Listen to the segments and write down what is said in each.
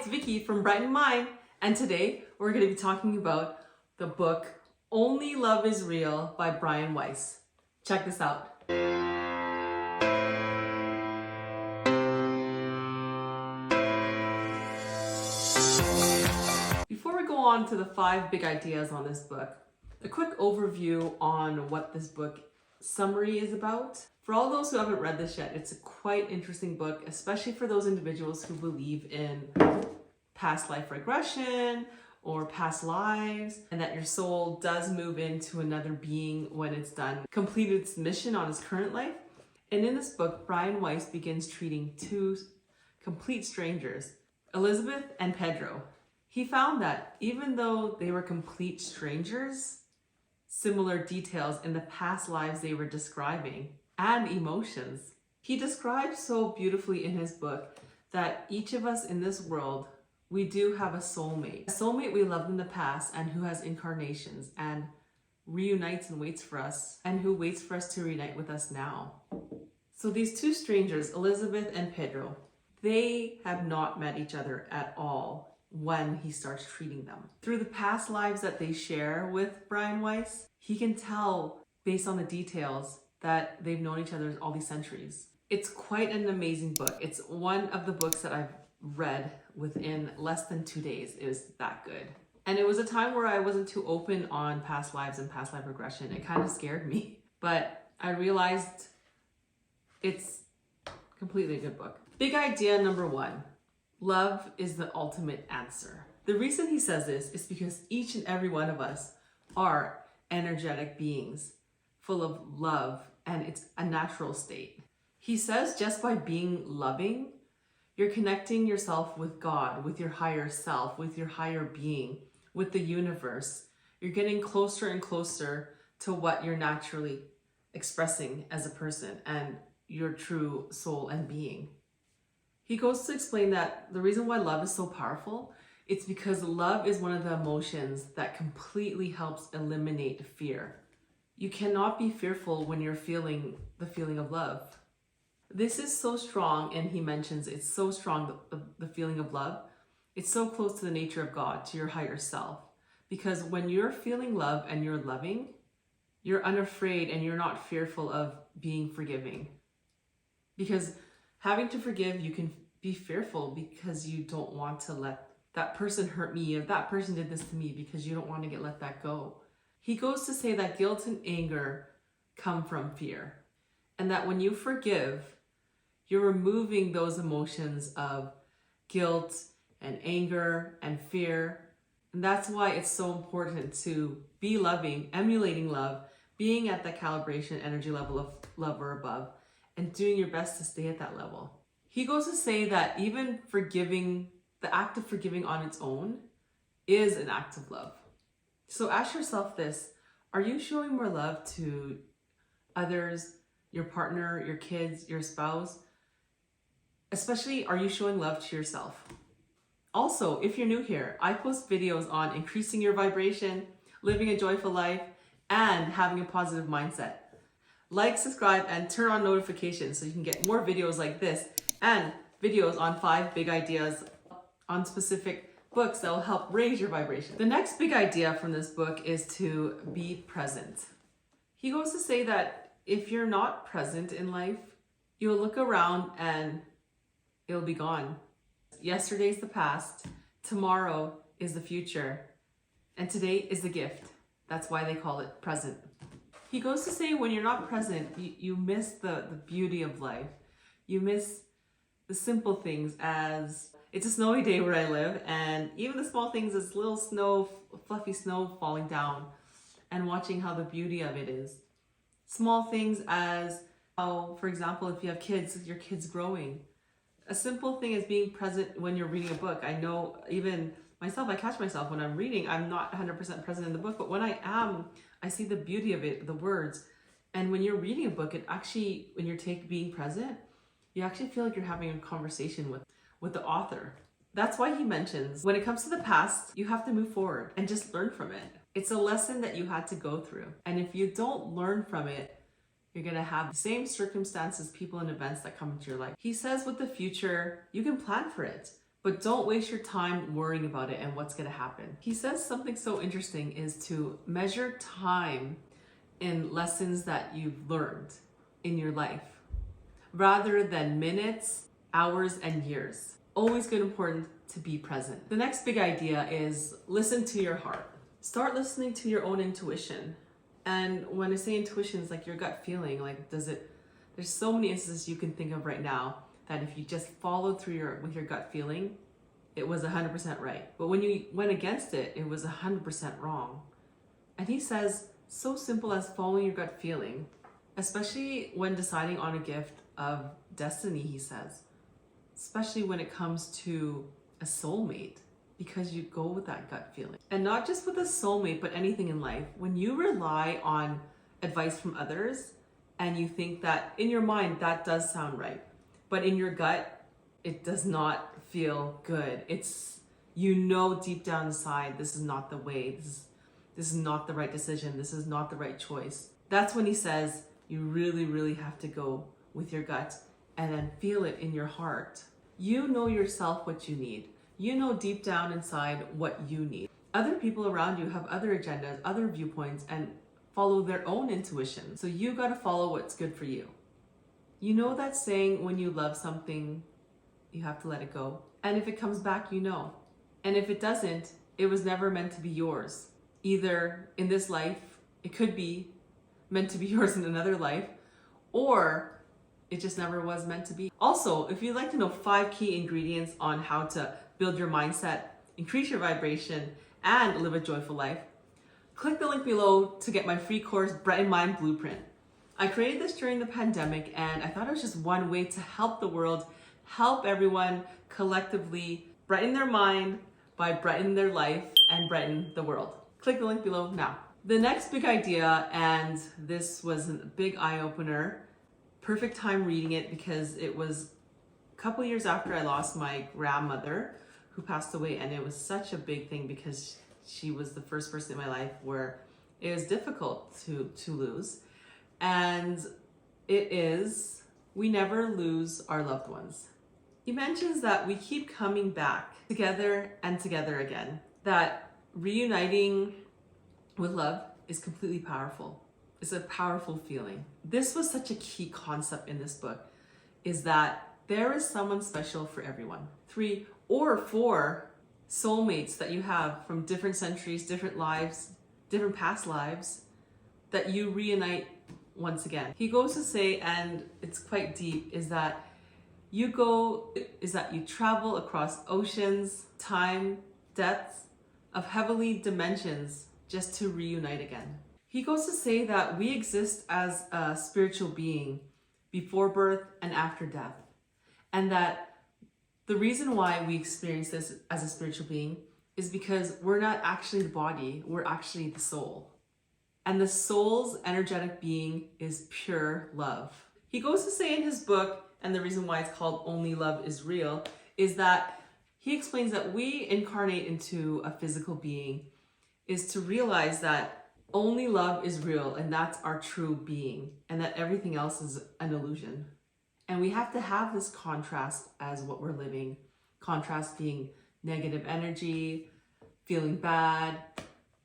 it's Vicky from Brighten Mind, and today we're going to be talking about the book Only Love is Real by Weiss. Check this out. Before we go on to the 5 big ideas on this book, a quick overview on what this book summary is about. For all those who haven't read this yet, it's a quite interesting book, especially for those individuals who believe in past life regression or past lives, and that your soul does move into another being when it's completed its mission on its current life. And in this book, Weiss begins treating 2 complete strangers, Elizabeth and Pedro. He found that even though they were complete strangers, similar details in the past lives they were describing and emotions. He describes so beautifully in his book that each of us in this world, we do have a soulmate we loved in the past and who has incarnations and reunites and waits for us, and who waits for us to reunite with us now. So these 2 strangers, Elizabeth and Pedro, they have not met each other at all when he starts treating them. Through the past lives that they share with Weiss, he can tell based on the details that they've known each other all these centuries. It's quite an amazing book. It's one of the books that I've read within less than 2 days. It was that good. And it was a time where I wasn't too open on past lives and past life regression. It kind of scared me, but I realized it's completely a good book. Big idea number 1, love is the ultimate answer. The reason he says this is because each and every one of us are energetic beings full of love, and it's a natural state. He says just by being loving, you're connecting yourself with God, with your higher self, with your higher being, with the universe. You're getting closer and closer to what you're naturally expressing as a person and your true soul and being. He goes to explain that the reason why love is so powerful, it's because love is one of the emotions that completely helps eliminate fear. You cannot be fearful when you're feeling the feeling of love. This is so strong, and he mentions it's so strong, the feeling of love. It's so close to the nature of God, to your higher self. Because when you're feeling love and you're loving, you're unafraid and you're not fearful of being forgiving. Because having to forgive, you can be fearful because you don't want to let that person hurt me, or that person did this to me, because you don't want to let that go. He goes to say that guilt and anger come from fear, and that when you forgive, you're removing those emotions of guilt and anger and fear. And that's why it's so important to be loving, emulating love, being at that calibration energy level of love or above, and doing your best to stay at that level. He goes to say that even forgiving, the act of forgiving on its own is an act of love. So ask yourself this: are you showing more love to others, your partner, your kids, your spouse? Especially, are you showing love to yourself? Also, if you're new here, I post videos on increasing your vibration, living a joyful life, and having a positive mindset. Like, subscribe, and turn on notifications so you can get more videos like this and videos on 5 big ideas on specific books that will help raise your vibration. The next big idea from this book is to be present. He goes to say that if you're not present in life, you'll look around and it'll be gone. Yesterday's the past, tomorrow is the future, and today is the gift. That's why they call it present. He goes to say when you're not present, you miss the beauty of life. You miss the simple things, as it's a snowy day where I live, and even the small things as little snow, fluffy snow falling down, and watching how the beauty of it is. Small things as how, for example, if you have kids, your kids growing. A simple thing is being present when you're reading a book. I know even myself, I catch myself when I'm reading, I'm not 100% present in the book, but when I am, I see the beauty of it, the words. And when you're reading a book, it actually, when you're being present, you actually feel like you're having a conversation with the author. That's why he mentions when it comes to the past, you have to move forward and just learn from it. It's a lesson that you had to go through. And if you don't learn from it, you're going to have the same circumstances, people, and events that come into your life. He says with the future, you can plan for it, but don't waste your time worrying about it and what's going to happen. He says something so interesting is to measure time in lessons that you've learned in your life rather than minutes, hours, and years. Always good, important to be present. The next big idea is listen to your heart. Start listening to your own intuition. And when I say intuition, it's like your gut feeling. Like, there's so many instances you can think of right now that if you just followed through with your gut feeling, it was 100% right. But when you went against it, it was 100% wrong. And he says, so simple as following your gut feeling, especially when deciding on a gift of destiny, he says, especially when it comes to a soulmate, because you go with that gut feeling. And not just with a soulmate, but anything in life. When you rely on advice from others and you think that in your mind, that does sound right, but in your gut, it does not feel good. It's, you know, deep down inside, this is not the way, this is not the right decision, this is not the right choice. That's when he says you really, really have to go with your gut and then feel it in your heart. You know yourself what you need. You know deep down inside what you need. Other people around you have other agendas, other viewpoints, and follow their own intuition. So you got to follow what's good for you. You know that saying, when you love something, you have to let it go. And if it comes back, you know. And if it doesn't, it was never meant to be yours. Either in this life, it could be meant to be yours in another life, or it just never was meant to be. Also, if you'd like to know 5 key ingredients on how to build your mindset, increase your vibration, and live a joyful life, click the link below to get my free course, Brighten Mind Blueprint. I created this during the pandemic, and I thought it was just one way to help the world, help everyone collectively brighten their mind by brightening their life and brighten the world. Click the link below now. The next big idea, and this was a big eye-opener, perfect time reading it because it was a couple years after I lost my grandmother who passed away, and it was such a big thing because she was the first person in my life where it was difficult to lose. And it is, we never lose our loved ones. He mentions that we keep coming back together and together again, that reuniting with love is completely powerful. It's a powerful feeling. This was such a key concept in this book, is that there is someone special for everyone. 3 or 4 soulmates that you have from different centuries, different lives, different past lives, that you reunite once again. He goes to say, and it's quite deep, is that you travel across oceans, time, depths of heavenly dimensions just to reunite again. He goes to say that we exist as a spiritual being before birth and after death. And that the reason why we experience this as a spiritual being is because we're not actually the body, we're actually the soul. And the soul's energetic being is pure love. He goes to say in his book, and the reason why it's called Only Love is Real, is that he explains that we incarnate into a physical being is to realize that only love is real, and that's our true being, and that everything else is an illusion. And we have to have this contrast as what we're living. Contrast being negative energy, feeling bad,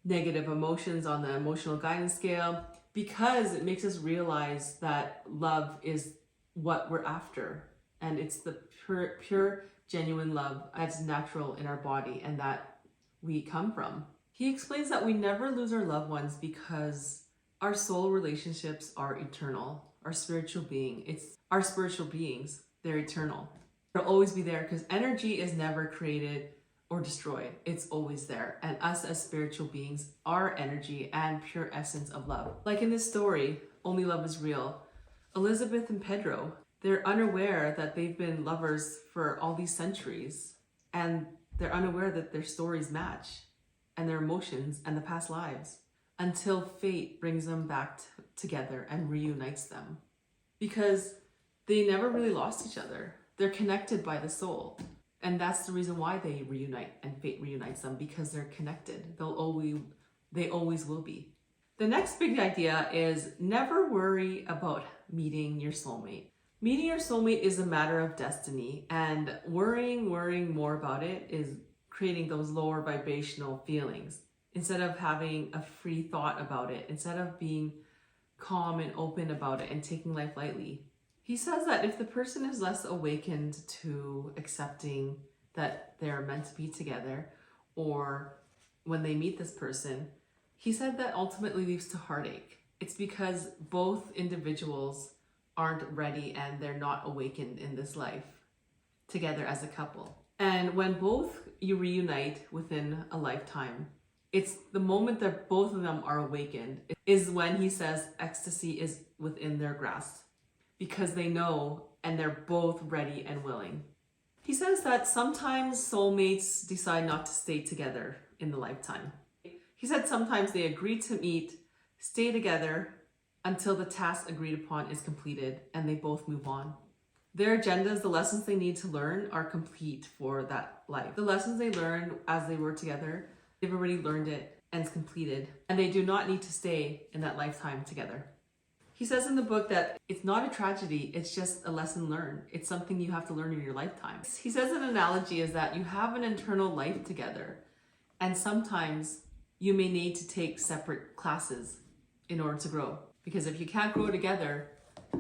negative emotions on the emotional guidance scale, because it makes us realize that love is what we're after. And it's the pure, genuine love that's natural in our body and that we come from. He explains that we never lose our loved ones because our soul relationships are eternal. Our spiritual beings, they're eternal. They'll always be there because energy is never created or destroyed. It's always there. And us as spiritual beings are energy and pure essence of love. Like in this story, Only Love is Real, Elizabeth and Pedro, they're unaware that they've been lovers for all these centuries, and they're unaware that their stories match and their emotions and the past lives until fate brings them back together and reunites them. Because they never really lost each other. They're connected by the soul. And that's the reason why they reunite and fate reunites them, because they're connected. They always will be. The next big idea is never worry about meeting your soulmate. Meeting your soulmate is a matter of destiny, and worrying more about it is creating those lower vibrational feelings. Instead of having a free thought about it, instead of being calm and open about it and taking life lightly. He says that if the person is less awakened to accepting that they're meant to be together, or when they meet this person, he said that ultimately leads to heartache. It's because both individuals aren't ready and they're not awakened in this life together as a couple. And when both you reunite within a lifetime, it's the moment that both of them are awakened is when he says ecstasy is within their grasp, because they know and they're both ready and willing. He says that sometimes soulmates decide not to stay together in the lifetime. He said sometimes they agree to meet, stay together until the task agreed upon is completed and they both move on. Their agendas, the lessons they need to learn, are complete for that life. The lessons they learned as they were together, they've already learned it and it's completed, and they do not need to stay in that lifetime together. He says in the book that it's not a tragedy, it's just a lesson learned. It's something you have to learn in your lifetime. He says an analogy is that you have an internal life together, and sometimes you may need to take separate classes in order to grow. Because if you can't grow together,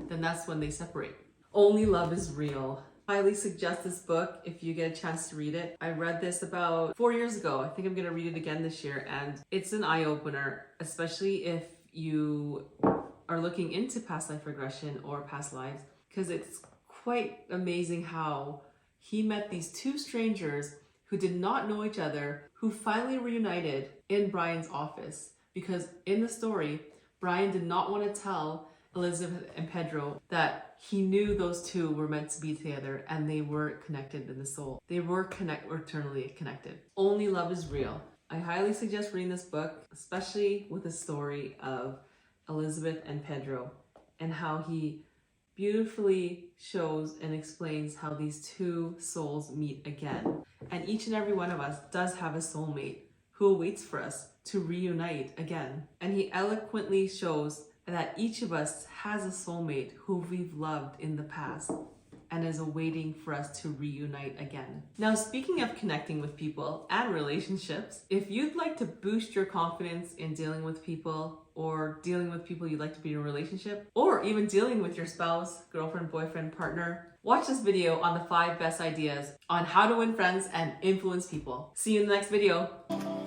then that's when they separate. Only Love is Real. Highly suggest this book if you get a chance to read it. I read this about 4 years ago. I think I'm gonna read it again this year, and it's an eye-opener, especially if you are looking into past life regression or past lives, because it's quite amazing how he met these two strangers who did not know each other, who finally reunited in Brian's office. Because in the story, Brian did not want to tell Elizabeth and Pedro that he knew those two were meant to be together and they were connected in the soul. They were eternally connected. Only Love is Real. I highly suggest reading this book, especially with the story of Elizabeth and Pedro and how he beautifully shows and explains how these two souls meet again. And each and every one of us does have a soulmate who awaits for us to reunite again. And he eloquently shows that each of us has a soulmate who we've loved in the past and is awaiting for us to reunite again. Now, speaking of connecting with people and relationships, if you'd like to boost your confidence in dealing with people, or dealing with people you'd like to be in a relationship, or even dealing with your spouse, girlfriend, boyfriend, partner, watch this video on the 5 best ideas on how to win friends and influence people. See you in the next video.